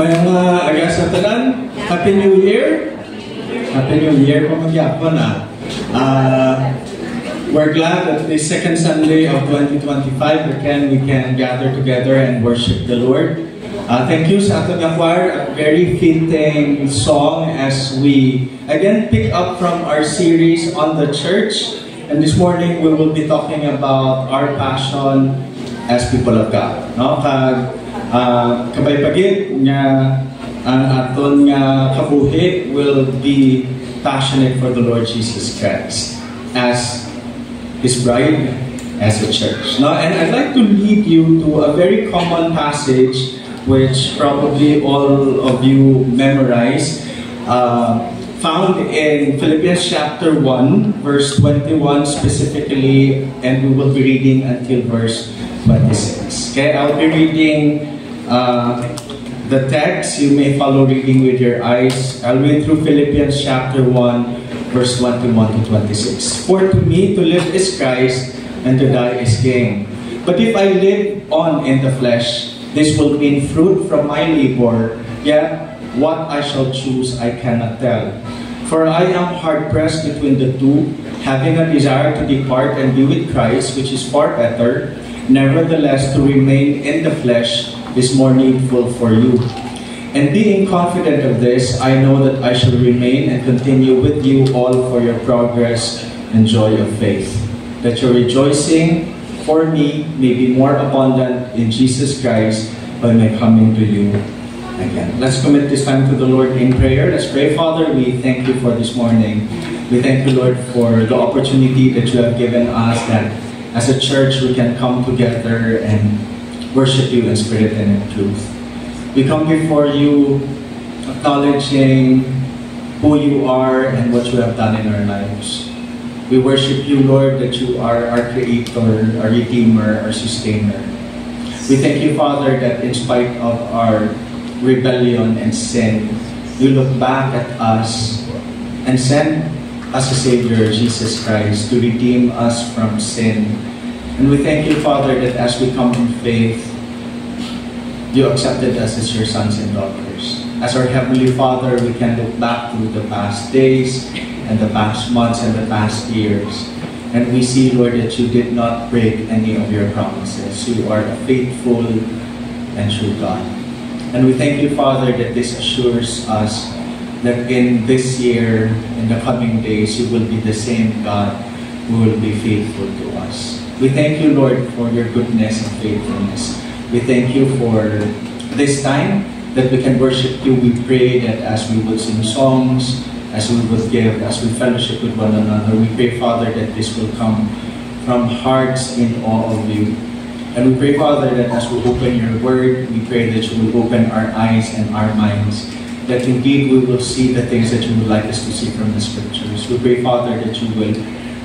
Mga aga sa tanan, Happy New Year! Happy New Year, pamagyapon na. We're glad that the second Sunday of 2025 we can gather together and worship the Lord. Thank you sa ating choir, a very fitting song as we again pick up from our series on the church. And this morning we will be talking about our passion as people of God. No? Kabay pagit nga ang aton nga kabuhi will be passionate for the Lord Jesus Christ as His bride, as a church. No? And I'd like to lead you to a very common passage which probably all of you memorize, found in Philippians chapter 1, verse 21 specifically, and we will be reading until verse 26. Okay, I'll be reading the text. You may follow reading with your eyes. I'll read through Philippians chapter 1, verse 21 to 26. For to me to live is Christ, and to die is gain. But if I live on in the flesh, this will mean fruit from my labor, yet what I shall choose I cannot tell. For I am hard-pressed between the two, having a desire to depart and be with Christ, which is far better. Nevertheless, to remain in the flesh is more needful for you. And being confident of this, I know that I shall remain and continue with you all for your progress and joy of faith, that your rejoicing for me may be more abundant in Jesus Christ by my coming to you again. Let's commit this time to the Lord in prayer. Let's pray. Father, we thank you for this morning. We thank you, Lord, for the opportunity that you have given us, that as a church we can come together and worship you in spirit and in truth. We come before you acknowledging who you are and what you have done in our lives. We worship you, Lord, that you are our Creator, our Redeemer, our Sustainer. We thank you, Father, that in spite of our rebellion and sin, you look back at us and send us a Savior, Jesus Christ, to redeem us from sin. And we thank you, Father, that as we come in faith, you accepted us as your sons and daughters. As our Heavenly Father, we can look back to the past days and the past months and the past years. And we see, Lord, that you did not break any of your promises. You are a faithful and true God. And we thank you, Father, that this assures us that in this year, in the coming days, you will be the same God who will be faithful to us. We thank you, Lord, for your goodness and faithfulness. We thank you for this time that we can worship you. We pray that as we will sing songs, as we will give, as we fellowship with one another, we pray, Father, that this will come from hearts in awe of you. And we pray, Father, that as we open your word, we pray that you will open our eyes and our minds, that indeed we will see the things that you would like us to see from the scriptures. We pray, Father, that you will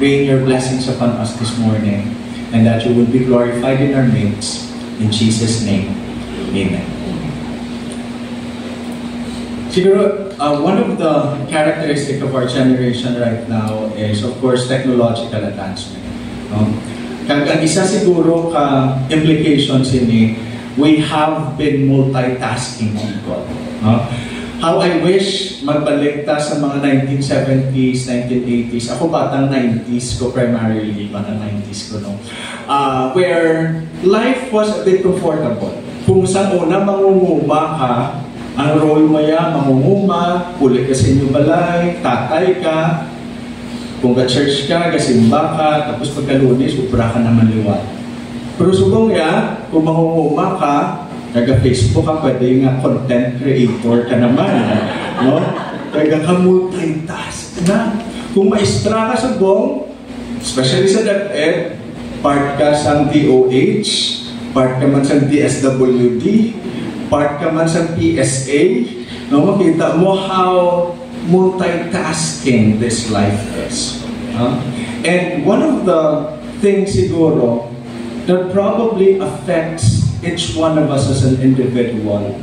rain your blessings upon us this morning, and that you will be glorified in our midst. In Jesus' name, amen. Siguro, one of the characteristics of our generation right now is, of course, technological advancement. Ang isa siguro ka implications ini, we have been multitasking people. How I wish magbalik ta sa mga 1970s, 1980s. Ako batang 90s ko, primarily batang 90s ko, no? Where life was a bit comfortable. Kung sa una mangunguma ka, ang role mo yan, mangunguma, pulit ka sa inyo balay, tatay ka, kung ka-church ka, kasimba ka, tapos pagka-Lunes, upra ka naman liwat. Pero subong ya, kung mangunguma ka, taga-Facebook ka, pwede nga content creator ka naman. No? Taga-multitask na. Kung maestra ka subong, especially sa DepEd, part ka sa DOH, part ka man sa DSWD, part ka man sa PSA, no? Makita mo how multitasking this life is. And one of the things siguro that probably affects each one of us as an individual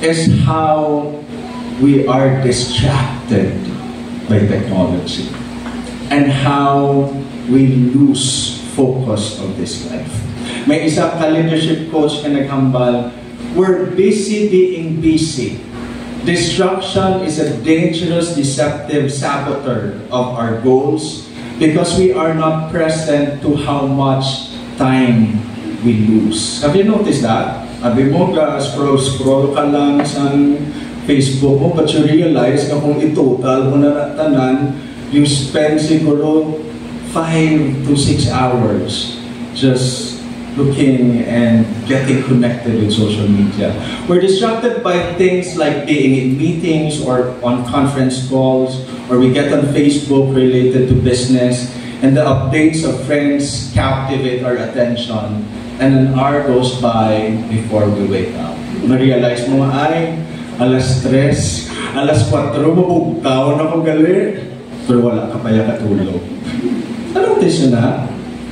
is how we are distracted by technology and how we lose focus of this life. May isa ka leadership coach na naghambal we're busy being busy. Distraction is a dangerous, deceptive saboteur of our goals because we are not present to how much time we lose. Have you noticed that? Sabi mo, scroll ka lang sa Facebook mo, but you realize na kung i-total mo na tanan, you spend siguro 5 to 6 hours just looking and getting connected with social media. We're distracted by things like being in meetings or on conference calls, or we get on Facebook related to business, and the updates of friends captivate our attention, and an hour goes by before we wake up. Na-realize mo, ay, alas 3, alas 4, mabugtaw na ko gali, pero wala ka pa yung katulog. Notice nyo na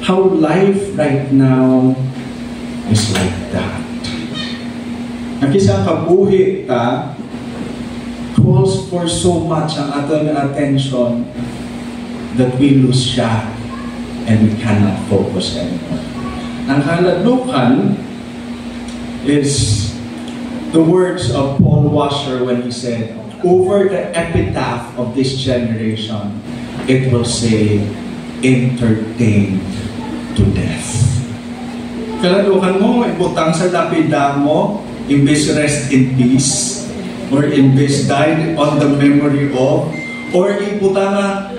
how life right now is like that. Nakisa kabuhi ta calls for so much ang ating attention that we lose track and we cannot focus anymore. Ang kaladlukan is the words of Paul Washer when he said, over the epitaph of this generation, it will say, entertained to death. Kaladukan mo, ibutang sa lapida mo, imbes rest in peace, or imbes died on the memory of, or ibutang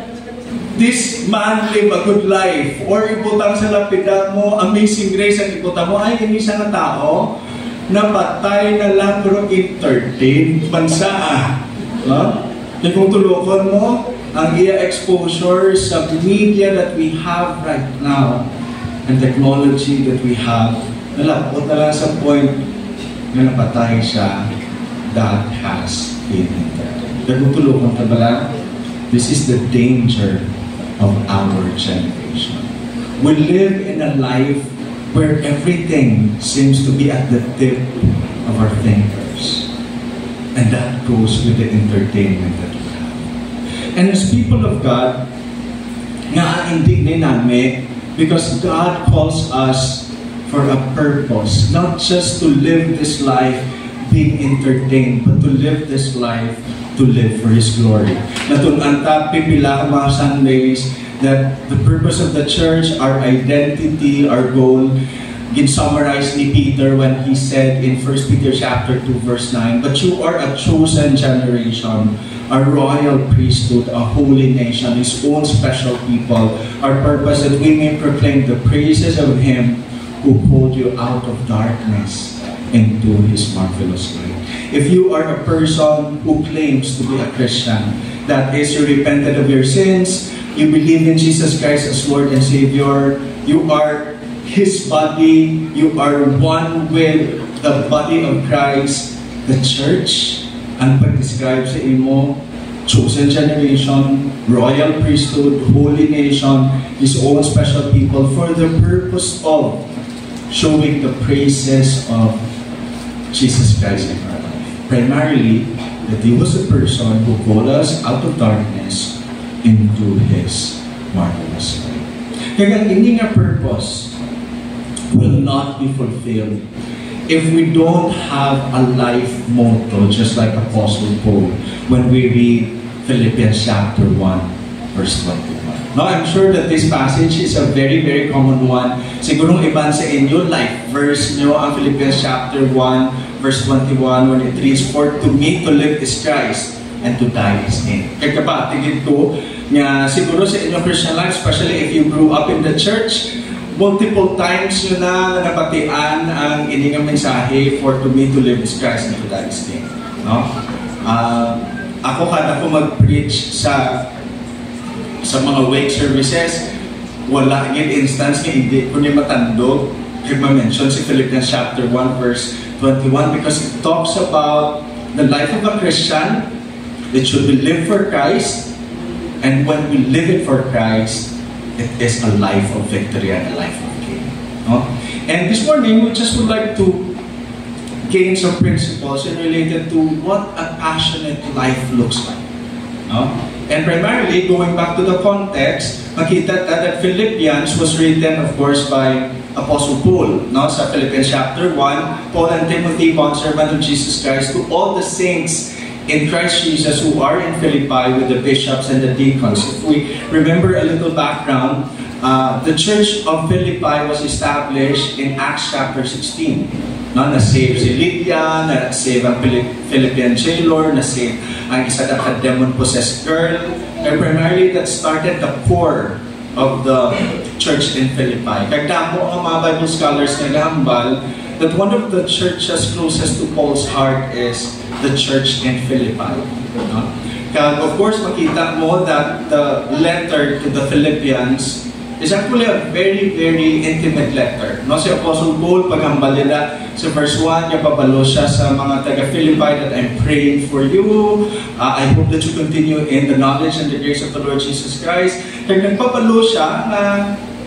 this man live a good life, or ibutang sa lapida mo, amazing grace, ang ibutang mo, ay hindi siya na tao, napatay na lang pero entertained, bansa kung tulukon mo, ang iya exposure sa media that we have right now and technology that we have, nalapot na lang sa point na napatay siya, that has been entertained. Nagtutulukon ka ba lang? This is the danger of our generation. We live in a life where everything seems to be at the tip of our fingers. And that goes with the entertainment that we have. And as people of God, naaindig namin because God calls us for a purpose, not just to live this life being entertained, but to live this life to live for His glory. Natunanta pipila ka mga Sundays that the purpose of the church, our identity, our goal, gin-summarize ni Peter when he said in 1 Peter chapter 2 verse 9, but you are a chosen generation, a royal priesthood, a holy nation, His own special people. Our purpose that we may proclaim the praises of Him who called you out of darkness into His marvelous light. If you are a person who claims to be a Christian, that is, you repented of your sins, you believe in Jesus Christ as Lord and Savior, you are His body, you are one with the body of Christ, the church, ang pag-describe sa imo, chosen generation, royal priesthood, holy nation, His own special people, for the purpose of showing the praises of Jesus Christ in our life. Primarily, that He was a person who called us out of darkness into His marvelous light. Kaya hindi nga purpose will not be fulfilled if we don't have a life motto, just like Apostle Paul, when we read Philippians chapter 1, verse 21. Now, I'm sure that this passage is a very, very common one. Sigurong iban sa inyo, life verse nyo, ang Philippians chapter 1, verse 21, when it reads, for to me to live is Christ, and to die is gain. Kaya ba, tigid ko, nga siguro sa inyong Christian life, especially if you grew up in the church, multiple times nyo na napatian ang iningang mensahe, for to me to live is Christ and to die is gain. No? Ako kada ko mag-preach sa mga wake services, wala yung instance nga hindi ko niya matandog kaya ma-mention si Philippians chapter 1 verse 21 because it talks about the life of a Christian. It should be lived for Christ, and when we live it for Christ, it is a life of victory and a life of gain. No? And this morning, we just would like to gain some principles related to what a passionate life looks like. No? And primarily, going back to the context, makita that Philippians was written, of course, by Apostle Paul, no? Sa Philippians chapter 1, Paul and Timothy, bondservant of Jesus Christ, to all the saints in Christ Jesus who are in Philippi with the bishops and the deacons. If we remember a little background, the church of Philippi was established in Acts chapter 16. No? Na-save si Lydia, na-save ang Philippian jailer, na-save ang isa na demon-possessed girl. And primarily that started the core of the church in Philippi. Kaya mo ang mga Bible scholars nagahambal that one of the churches closest to Paul's heart is the church in Philippi. Kaya of course, makita mo that the letter to the Philippians is actually a very, very intimate letter. No, si Apostle Paul, paghambal nila sa verse 1, niya babalo siya sa mga taga-Philippi that I'm praying for you. I hope that you continue in the knowledge and the grace of the Lord Jesus Christ. Kaya nagpapalo siya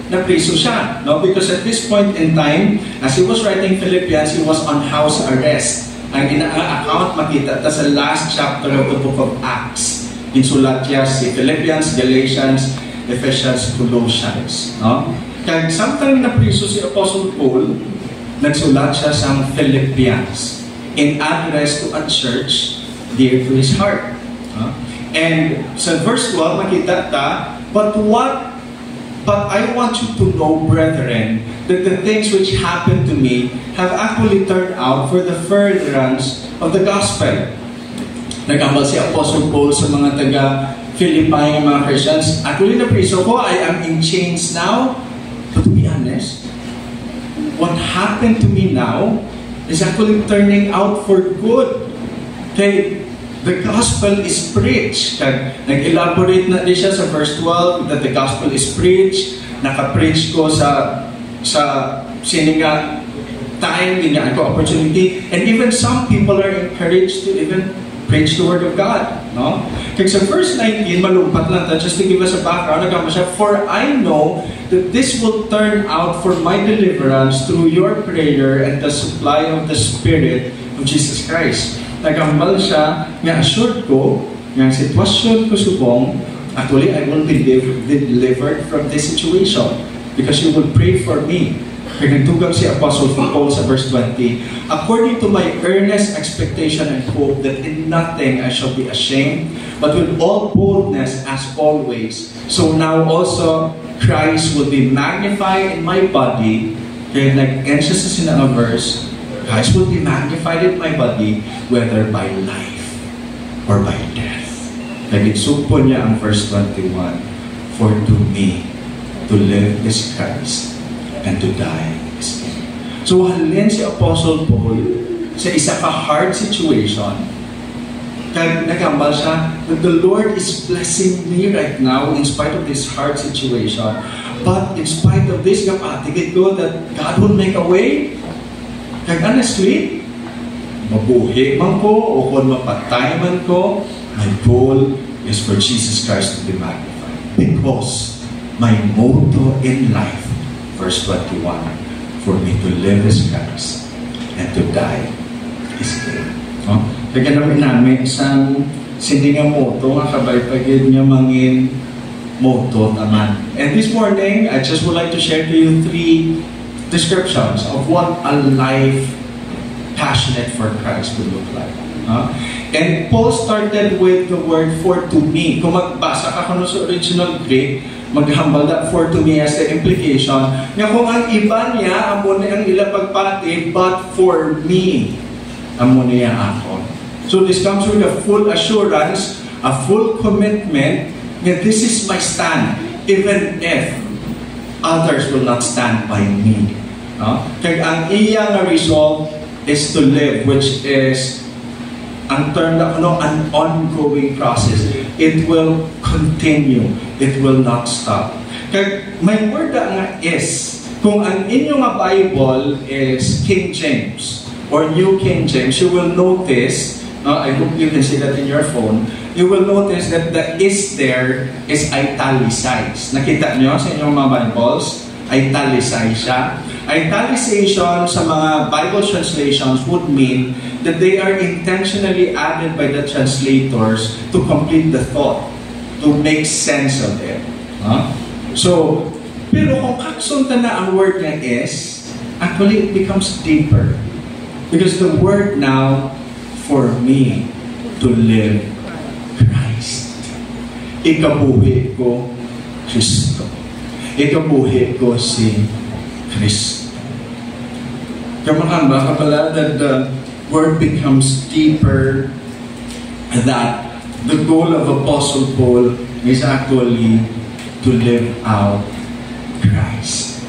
na preso siya. No? Because at this point in time, as he was writing Philippians, he was on house arrest. Ang ina-account makita ta sa last chapter of the book of Acts. Insulat niya si Philippians, Galatians, Ephesians, Colossians. No? Kaya sometime na preso si Apostle Paul, nagsulat siya sa Philippians in address to a church dear to his heart. No? And sa verse 12, makita ta, But I want you to know, brethren, that the things which happened to me have actually turned out for the furtherance of the gospel. Nagambal si Apostle Paul sa mga taga-Philippi, mga Christians. Actually, na-preso ko, I am in chains now. But to be honest, what happened to me now is actually turning out for good. Okay? The gospel is preached. Nag-elaborate na din siya sa verse 12 that the gospel is preached. Naka-preach ko sa sininga time, dinyan ko opportunity. And even some people are encouraged to even preach the word of God. No? Kaya sa verse 19, malumpat lang ta, just to give us a background, nagkama siya, For I know that this will turn out for my deliverance through your prayer and the supply of the Spirit of Jesus Christ. Nagambal siya, nga assured ko, nga sitwasyon ko subong, actually I will be delivered from this situation because you will pray for me. Kaya nagtugang si Apostle Paul sa verse 20, According to my earnest expectation and hope that in nothing I shall be ashamed, but with all boldness as always, so now also Christ will be magnified in my body. Kaya nag-end siya sa sinang verse, Christ will be magnified in my body, whether by life or by death. Nag-insugpo niya ang verse 21, For to me, to live is Christ, and to die is gain. So, halin si Apostle Paul sa isa ka hard situation. Kaya nagambal siya that the Lord is blessing me right now in spite of this hard situation. But in spite of this, napatigid ko that God will make a way. Kaya honestly, mabuhi man ko o kung mapatay man ko, my goal is for Jesus Christ to be magnified. Because my motto in life, verse 21, for me to live is Christ and to die is gain. No? Kaya namin isang sindingang motto, nga kabay-pagid niya mangin motto naman. And this morning, I just would like to share to you 3 descriptions of what a life passionate for Christ would look like. And Paul started with the word for to me. Kung magbasa ka kung sa original Greek, maghambal that for to me as the implication nga kung ang iba niya, amo niya ang ilapagpati, but for me, amo niya ako. So this comes with a full assurance, a full commitment that this is my stand, even if others will not stand by me. Kaya ang iyang resolve is to live, which is ang term na an ongoing process. It will continue. It will not stop. Kaya may word nga is, kung ang inyong Bible is King James or New King James, you will notice, I hope you can see that in your phone, you will notice that the is there is italicized. Nakita nyo sa inyong mga Bibles? Italicized siya. Italicization sa mga Bible translations would mean that they are intentionally added by the translators to complete the thought, to make sense of it. So, Pero kung kaksunta na ang word nga is, actually it becomes deeper. Because the word now, for me to live Christ. Ikabuhi ko Kristo. Ikabuhi ko si Kristo. Kamahan ba kapala that the word becomes deeper, that the goal of Apostle Paul is actually to live out Christ.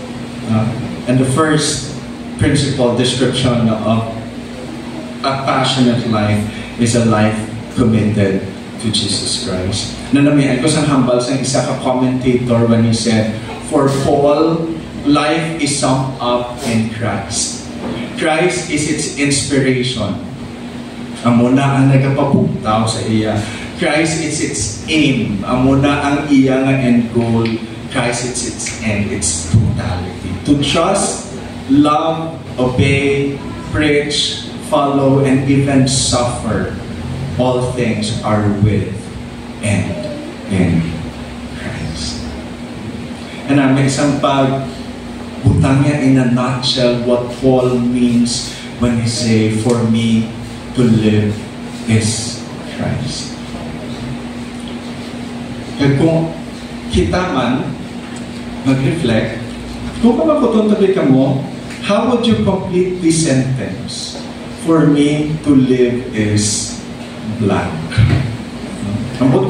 And the first principle description of a passionate life is a life committed to Jesus Christ. Nanamihan ko sa hambal sa isa ka commentator when he said, for Paul, life is summed up in Christ. Christ is its inspiration. Amo na ang nagapapugtaw sa iya. Christ is its aim. Amo na ang iya nga end goal. Christ is its end, its totality. To trust, love, obey, preach, follow, and even suffer. All things are with and in Christ. And may isang pagbutang niya in a nutshell what Paul means when he say, for me to live is Christ. Kaya kung kita man mag-reflect, kung makutuntabi ka mo, how would you complete this sentence? For me to live is blank. Ambot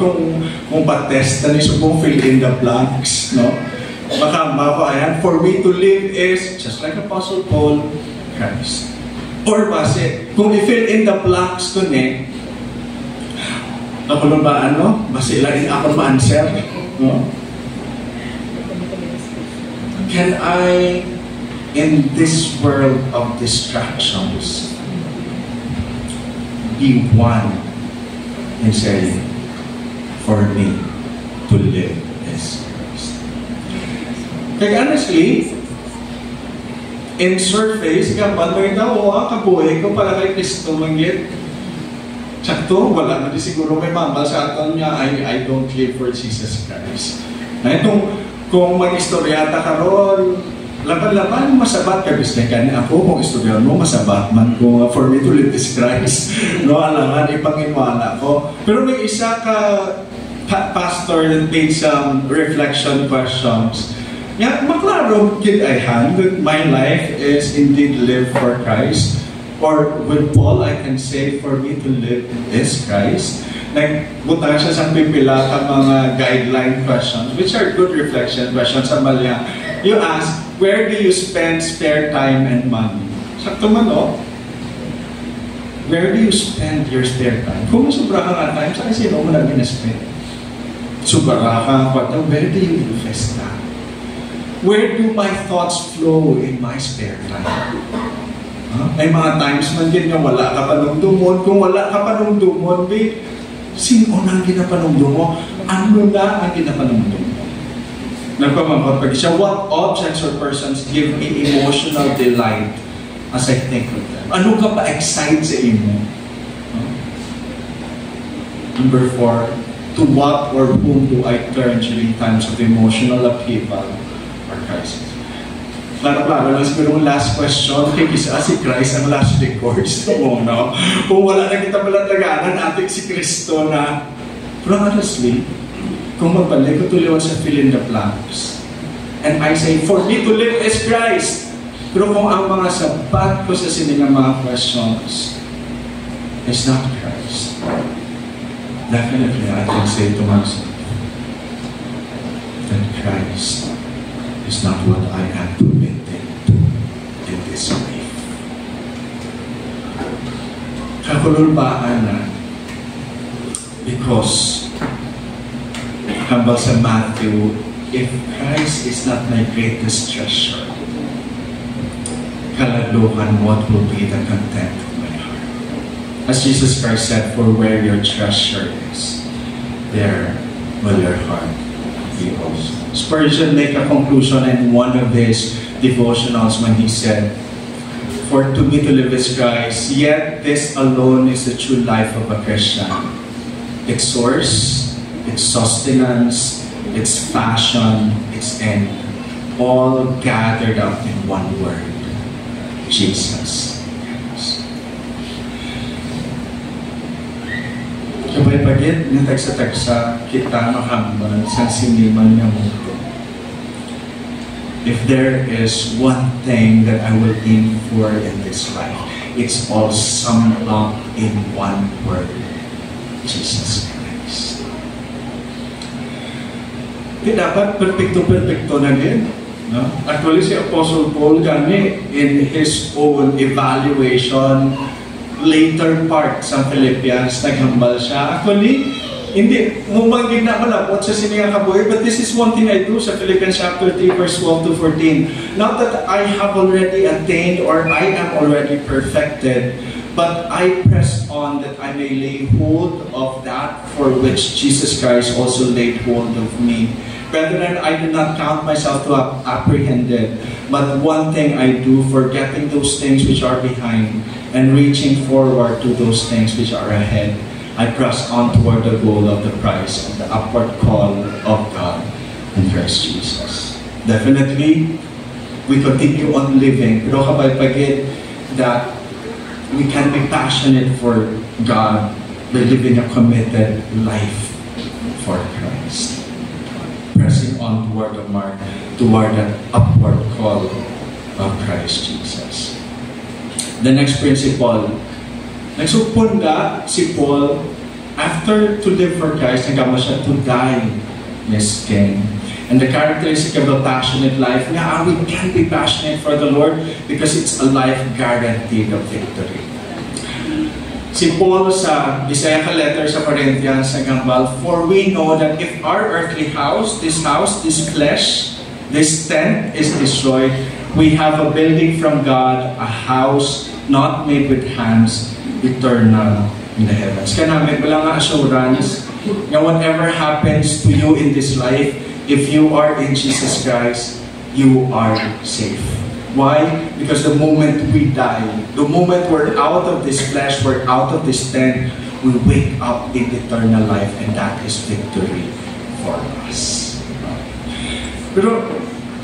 kung patesta ni subong fill in the blanks, no? Baka ayan, for me to live is, just like Apostle Paul, Christ. Or base, kung i-fill in the blanks to ne, nakulong ba ano? Base lang ako ma-answer, no? Can I, in this world of distractions, be one in saying, for me to live is Christ? Kaya honestly, in surface, kapag may tao, kabuhay ko pala kay Kristo manggit. Sakto, wala na di siguro may mambal sa aton niya, I don't live for Jesus Christ. Na itong, kung mag-istoryata ka ron, laban-laban, masabat ka, gusto ka niya ako, kung istoryan mo, masabat man ko, for me to live is Christ. No, alangan, ipanginwala ko. Pero may isa ka pastor that made some reflection questions. Yeah, maklaro, kid I had, that my life is indeed live for Christ. Or with Paul, I can say, for me to live is Christ. Nagbutang siya sa pipila ka mga guideline questions, which are good reflection questions sa malya. You ask, where do you spend spare time and money? Sakto man, no? Where do you spend your spare time? Kung sobra ka nga time, saan sino mo na ginaspend? Sobra ka, where do you invest that? Where do my thoughts flow in my spare time? May mga times man din na wala ka panungdumon. Kung wala ka panungdumon, sino na ang ginapanungdum mo? Ano na ang ginapanungdum mo? Nagpamangkot siya, what objects or persons give me emotional delight as I think of them? Ano ka pa excite sa imo? Number 4, to what or whom do I turn during times of emotional upheaval or crisis? Klaro-klaro lang siguro yung last question, kay kisa si Christ ang last records. No? Kung wala na kita malataganan, ating si Kristo na, pero honestly, kung magbalik ko tuliwan sa fill in the blanks, and I say, for me to live is Christ. Pero kung ang mga sabat ko sa siningang mga questions is not Christ, definitely I can say to myself that Christ is not what I am committed to in this life. Kakululbaan na because hambal sa Matthew, if Christ is not my greatest treasure, kalaluhan, what will be the content of my heart? As Jesus Christ said, for where your treasure is, there will your heart be also. Spurgeon made a conclusion in one of his devotionals when he said, for to me to live is Christ, yet this alone is the true life of a Christian. Its source, its sustenance, its passion, its end all gathered up in one word, Jesus. Kabay pagit, na tagsa-tagsa, kita mahambal sa siniman ng mundo. If there is one thing that I will aim for in this life, it's all summed up in one word, Jesus Christ. Di dapat perfecto na din. No? Actually, si Apostle Paul gani, in his own evaluation, later part sa Philippians, naghambal siya. Actually, hindi, humagin na malapot sa siningang kabuhay, but this is one thing I do sa Philippians chapter 3, verse 12 to 14. Not that I have already attained or I am already perfected, but I press on that I may lay hold of that for which Jesus Christ also laid hold of me. Brethren, I do not count myself to have apprehended, but one thing I do, forgetting those things which are behind, and reaching forward to those things which are ahead, I press on toward the goal of the prize of the upward call of God in Christ Jesus. Definitely, we continue on living, pero kabay pagit that we can be passionate for God by living a committed life for Christ. Pressing on toward the mark, toward the upward call of Christ Jesus. The next principle, nagsupunda si Paul, after to live for Christ, nagama siya to die is gain. And the characteristic of a passionate life, nga we can be passionate for the Lord because it's a life guaranteed of victory. Si Paul sa Isaiah letter sa Corinthians, nagambal, for we know that if our earthly house, this flesh, this tent is destroyed, we have a building from God, a house not made with hands, eternal in the heavens. Kaya namin, wala nga assurance na whatever happens to you in this life, if you are in Jesus Christ, you are safe. Why? Because the moment we die, the moment we're out of this flesh, we're out of this tent, we wake up in eternal life, and that is victory for us. Pero,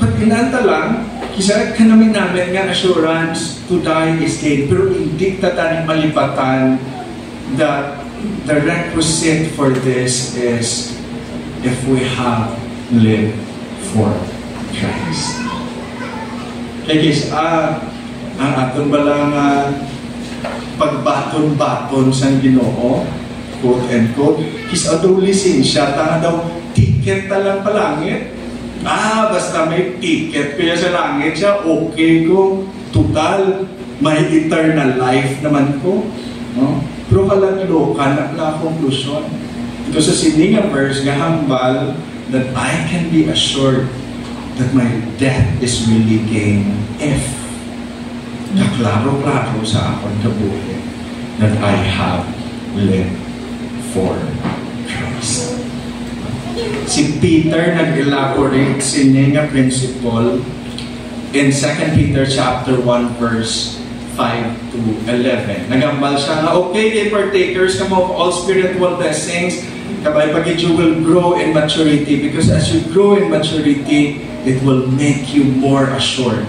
pag inanta lang, kisa ka namin nga assurance to die is gain, pero hindi tataning malipatan that the requisite for this is if we have lived for Christ. Kaya ang aton balang pagbaton-baton sa Ginoo, quote and quote, kis adong lisensya, tanga daw, ticket talang palangit. Basta may ticket kaya sa langit siya, okay ko, total, may eternal life naman ko. No? Pero kalaglokan na conclusion. Ito sa siningang verse, gahambal, that I can be assured that my death is really gain if naklaro-klaro sa akong kabuhi that I have lived for Christ. Si Peter nag-elaborate sininga principle in 2 Peter chapter 1 verse 5 to 11. Nagambal siya na, okay, kay partakers kamo of all spiritual blessings, kabay pagit you will grow in maturity, because as you grow in maturity, it will make you more assured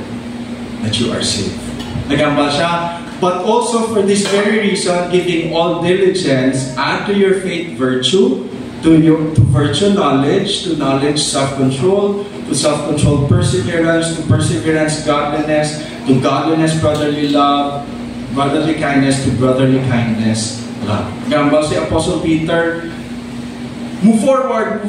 that you are saved. Nagambal siya, but also for this very reason, giving all diligence, add to your faith virtue, to virtue knowledge, to knowledge self-control, to self-control perseverance, to perseverance godliness, to godliness brotherly love, brotherly kindness, to brotherly kindness love. Gambal si Apostle Peter, move forward,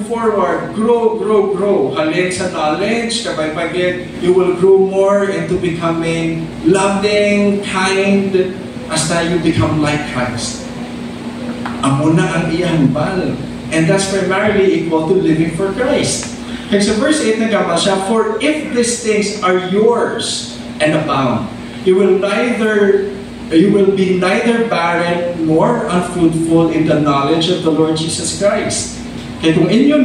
grow. Halin sa knowledge, kabay pagit, you will grow more into becoming loving, kind, hasta you become like Christ. Amo na ang iyang bal. And that's primarily equal to living for Christ. Kaya sa verse 8 nagama siya, for if these things are yours and abound, you will be neither barren nor unfruitful in the knowledge of the Lord Jesus Christ. Kaya kung inyo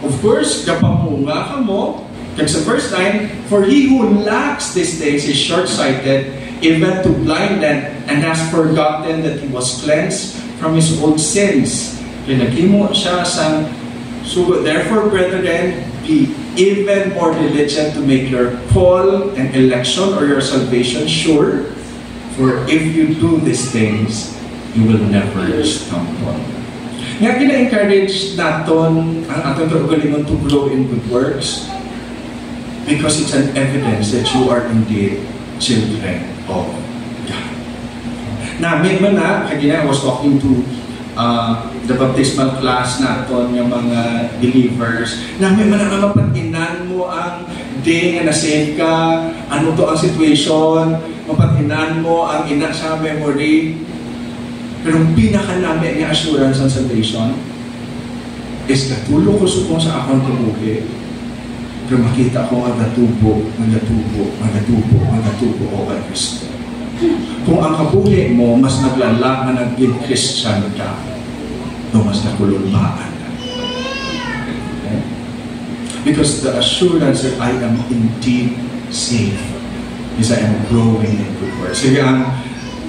of course, kapamunga ka mo, kaya sa verse 9, for he who lacks these things is short-sighted, even to blindness, and has forgotten that he was cleansed from his old sins. Kaya naghimo siya sa, so therefore, brethren, be be even more diligent to make your call and election or your salvation sure. For if you do these things, you will never stumble. Nga gina-encourage natin ang atong kaugalingon to grow in good works because it's an evidence that you are indeed children of God. Namin man na, kagina I was talking to the baptismal class naton yung mga believers, namin man na mapatinan mo ang day nga na-save ka, ano to ang situation, mapatinan mo ang ina sa memory. Pero ang pinaka namin ng assurance ng salvation is katulong ko sa akong kabuhi. Pero makita ko ang natubo o kay Kristo. Kung ang kabuhi mo, mas naglalaman naging Christian ka, no mas nakulunbaan ka. Okay? Because the assurance that I am indeed saved is I am growing in good works. Sige,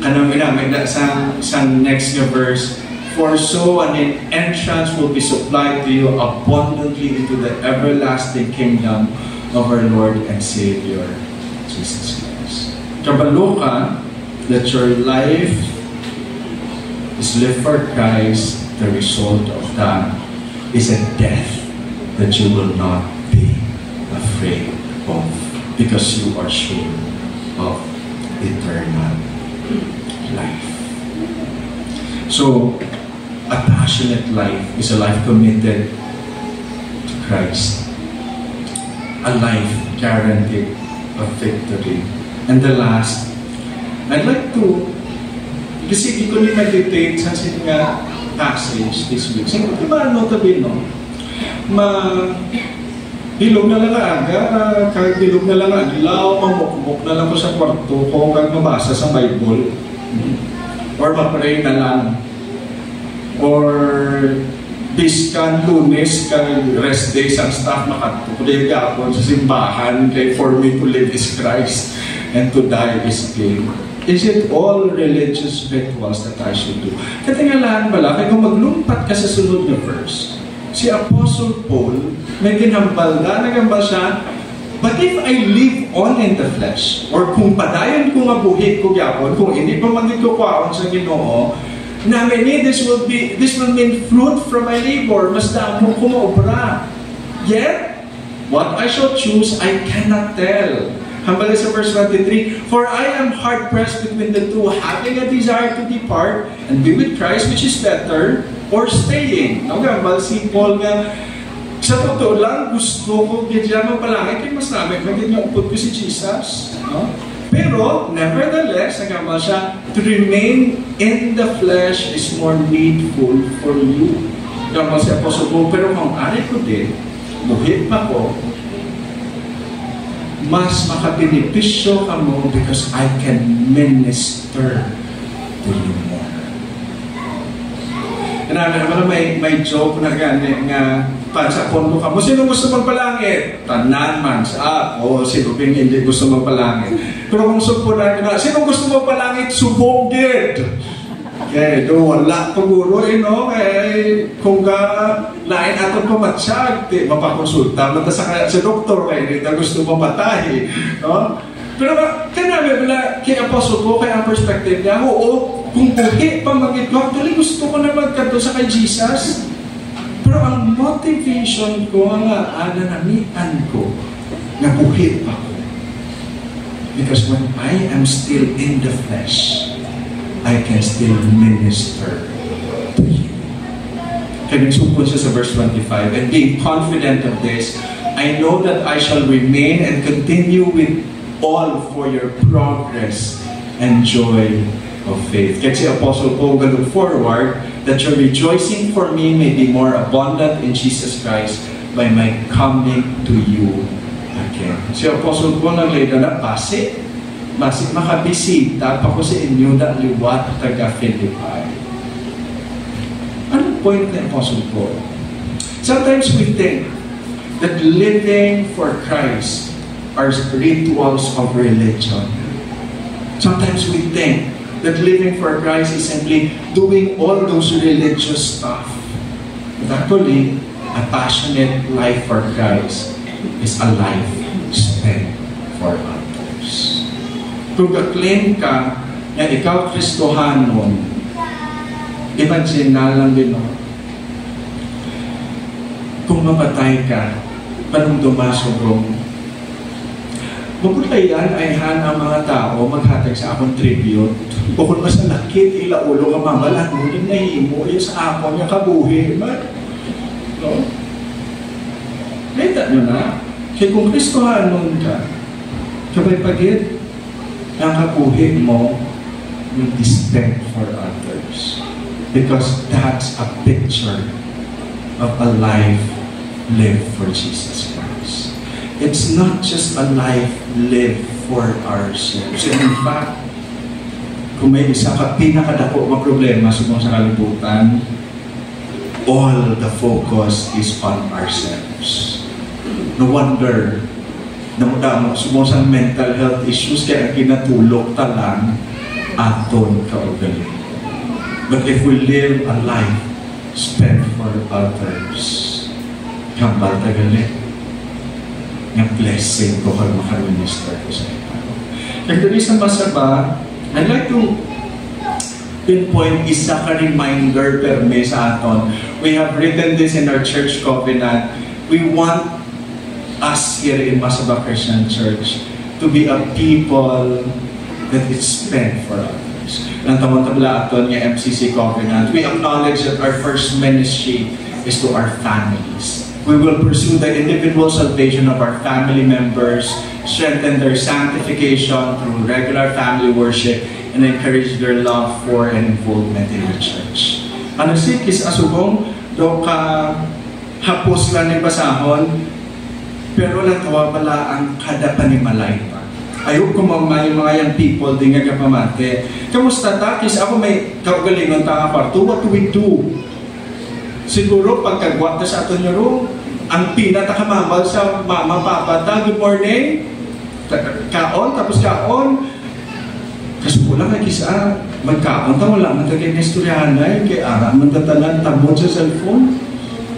kanang may sa next verse, for so an entrance will be supplied to you abundantly into the everlasting kingdom of our Lord and Savior, Jesus Christ. Kabalo ka that your life is lived for Christ. The result of that is a death that you will not be afraid of because you are sure of eternal life. So, a passionate life is a life committed to Christ. A life guaranteed of victory. And the last, I'd like to, kasi hindi ko meditate sa nga passage this week. Sige, diba notably, no? Bilog na lang aga, kahit bilog na lang aglaw, mamukmuk na lang ko sa kwarto ko kag mabasa sa Bible. Or mapray na lang. Or biskan Lunes, kag rest days ang staff makatuloy gapon sa simbahan, kay for me to live is Christ and to die is gain. Is it all religious rituals that I should do? Katingalaan pala, kaya kung maglumpat ka sa sunod na verse, si Apostle Paul, may ginambal na, nagambal siya, but if I live on in the flesh, or kung padayon ko nga buhit ko gyapon, kung hindi pa magiging ko kwaon sa Ginoo, na many, this will mean fruit from my labor, mas damo ko maobra. Yet, what I shall choose, I cannot tell. Hambali sa verse 23, for I am hard-pressed between the two, having a desire to depart and be with Christ, which is better, or staying. Hambali si Paul nga, sa totoo lang, gusto ko gidya magpalangit, kaya mas namin, magiging upod ko si Jesus. No? Pero, nevertheless, hambali siya, to remain in the flesh is more needful for you. Hambali si Apostle Paul, pero kung ari ko din, buhit pa ko, mas makabenepisyo ka mo because I can minister to you more. Naman may joke na gani nga pansapon mo ka mo, sino gusto magpalangit? Tanan man sa ako, sino ping hindi gusto magpalangit. Pero kung supunan na, sino gusto magpalangit? Subogid! Okay, do wala paguro no? Kung ka lain aton pamatsyag, mapakonsulta man sa doktor kay hindi na gusto mapatay, no? Pero kanami wala kay Apostle ko kay ang perspective niya, oo, kung buhi pa magit ko, actually gusto ko na magkanto sa kay Jesus. Pero ang motivation ko nga ananamian ko na buhi pa ko. Because when I am still in the flesh, I can still minister to you. Kaya nagsupon siya sa verse 25, and being confident of this, I know that I shall remain and continue with all for your progress and joy of faith. Kaya si Apostle Paul look forward that your rejoicing for me may be more abundant in Jesus Christ by my coming to you again. Si Apostle Paul nagleda na base, masik makabisita pa ko sa inyo na liwat taga Philippi. Anong point ni Apostle Paul? Sometimes we think that living for Christ are rituals of religion. Sometimes we think that living for Christ is simply doing all those religious stuff. But actually, A passionate life for Christ is a life spent for others. Kung ka-claim ka na ikaw Kristohanon, imagine na lang din, no? Kung mapatay ka, panong dumasobrong, maputayan ay ang mga tao maghatag sa akong tribute. Bukod mas nakit, ilaulo ka mamalang, ngunit nahimo, yung sa ako niya kabuhi. No? Kita nyo na, kaya kung Kristohanon ka, kabay pagit, ang kabuhi mo will be spent for others. Because that's a picture of a life lived for Jesus Christ. It's not just a life lived for ourselves. And in fact, kung may isa ka pinakadako mga problema sa kalibutan, all the focus is on ourselves. No wonder, namudamo sa mental health issues kaya ginatulog talang aton kaugali. But if we live a life spent for others, kambal tagali, ng blessing ko kung makaminister ko sa ito. Nagdali sa masaba, I'd like to pinpoint isa ka reminder perme sa aton. We have written this in our church covenant. We want us here in Masaba Christian Church to be a people that is spent for others. Ang tawag-tabla aton ng MCC covenant, we acknowledge that our first ministry is to our families. We will pursue the individual salvation of our family members, strengthen their sanctification through regular family worship, and encourage their love for and involvement in the church. Ano si Kis Asubong, do ka hapos lang ni basahon, pero natawa pala ang kada panimalay pa. Ayok ko mamay mga young people, di nga kapamate. Kamusta ta? Kis ako may kaugalingon ta nga parto, what do we do? Siguro pagkagwa ta sa aton nyo, ang pinatakamambal sa mama, papa ta, good morning, kaon, tapos kaon, kasukulang ay kisa, magkaon ta, wala man tagay na istoryahanay, kaya ara, magtatalan, tabot sa cellphone,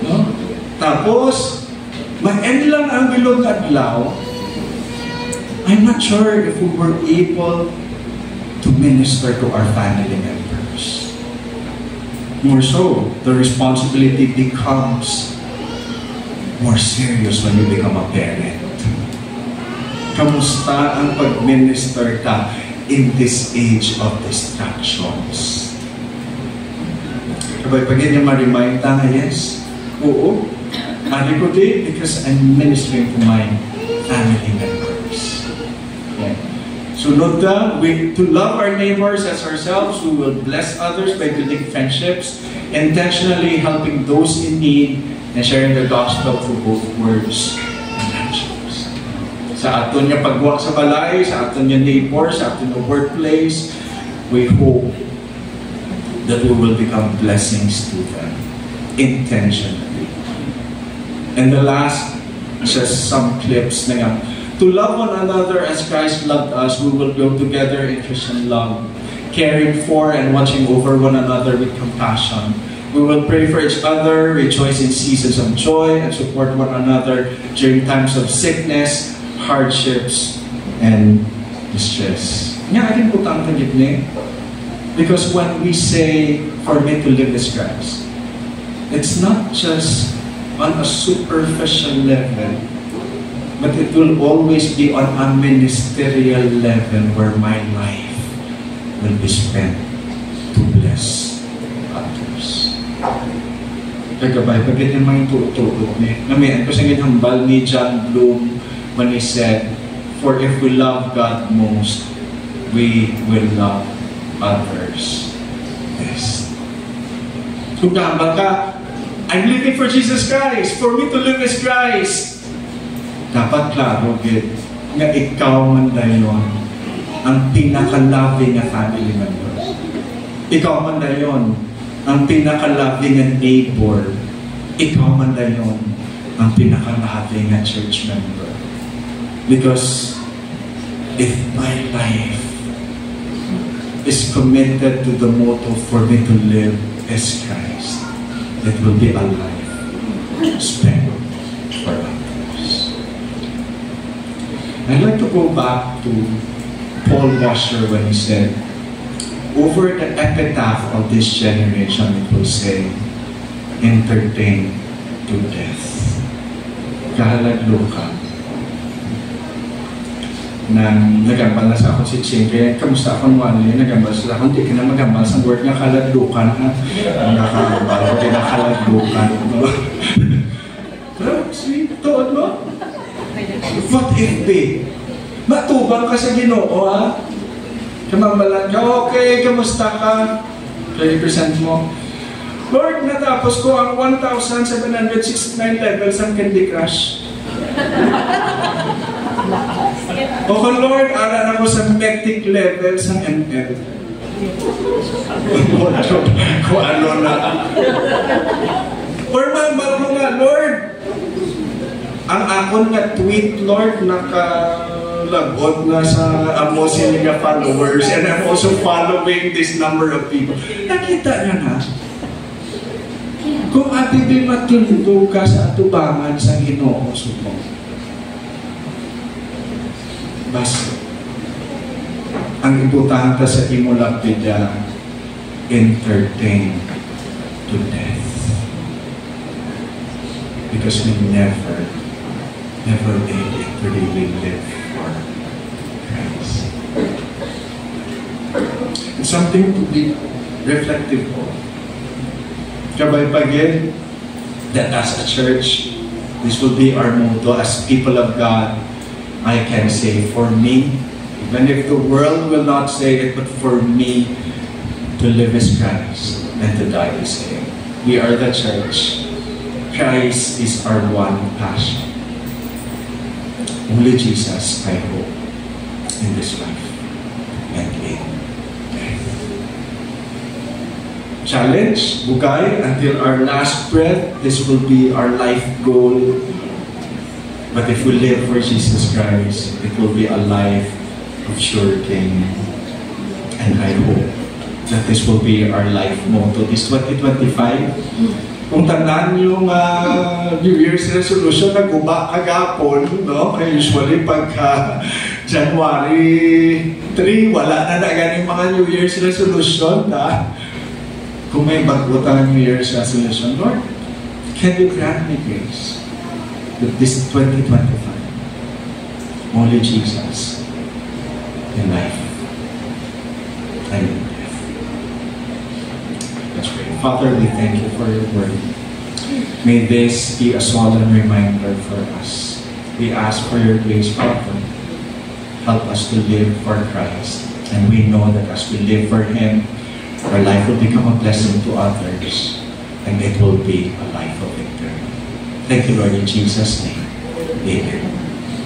no? Tapos, ma-end lang ang bilog adlaw. I'm not sure if we were able to minister to our family members. More so, the responsibility becomes more serious when you become a parent. Kamusta ang pag-minister ka in this age of distractions? Kapag niya ma-remind ta, yes, oo, ari ko din because I'm ministering to my family members. Okay. Sunod na, to love our neighbors as ourselves, we will bless others by building friendships, intentionally helping those in need, and sharing the gospel through both words and actions. Sa aton niya pagwa sa balay, sa aton niya neighbor, sa aton niya workplace, we hope that we will become blessings to them, intentionally. And the last, just some clips na nga. To love one another as Christ loved us, we will grow together in Christian love, caring for and watching over one another with compassion. We will pray for each other, rejoice in seasons of joy, and support one another during times of sickness, hardships, and distress. Nga, akin po tang tagit. Because when we say, for me to live is Christ, it's not just on a superficial level, but it will always be on a ministerial level where my life will be spent to bless others. Kagabay, pag ganyan mga tutulog niya. Namihan ko sa hambal ni John Bloom when he said, for if we love God most, we will love others best. Kung gambal ka, I'm living for Jesus Christ. For me to live is Christ. Dapat klaro, nga ikaw man dayon ang pinaka-loving na family member. Ikaw man dayon ang pinaka-loving na neighbor. Ikaw man dayon ang pinaka-loving na church member. Because if my life is committed to the motto for me to live as Christ, it will be a life spend for others. I'd like to go back to Paul Washer when he said, over the epitaph of this generation, it will say, entertain to death. Kahalaglo ka. Nagambal na sa ako si Ching, kaya kamusta ako naman yun, nagambal sila ako, hindi ka na magambal sa word nga kaladlukan ha. Nakakambal ko din ang kaladlukan. Pero, sweet, toon mo? What if be? Matubang ka sa Ginoo ha? Kamambalan ka, okay, kamusta ka? 20% mo. Lord, natapos ko ang 1,769 levels ng Candy Crush. O Lord, aral ako sa Mectic levels ng ML. Kung ano na. Or mambal ko nga, Lord, ang akon nga tweet, Lord, nakalagot na sa amosin nga followers, and I'm also following this number of people. Nakita niya na, kung atibig matulog ka sa atubangan sa Ginoo mo, basta ang ibutang ka sa imulapid entertain to death. Because we never able to really live for Christ. It's something to be reflective of. Kabay pagin, that as a church, this will be our motto as people of God. I can say, for me, even if the world will not say it, but for me, to live is Christ and to die is Him. We are the church. Christ is our one passion. Only Jesus, I hope, in this life and in death. Challenge, bugay, until our last breath, this will be our life goal. But if we live for Jesus Christ, it will be a life of sure gain. And I hope that this will be our life motto this 2025. Kung tandaan yung New Year's resolution, nag-uba kagapon, no? Usually pagka January 3, wala na ganing mga New Year's resolution, ha? Kung may bagutang New Year's resolution, Lord, can you grant me grace that this 2025, only Jesus in life and in death. Let's pray. Father, we thank you for your word. May this be a solemn reminder for us. We ask for your grace, Father. Help us to live for Christ. And we know that as we live for Him, our life will become a blessing to others. And it will be a life of victory. Thank you, Lord, in Jesus' name. Amen.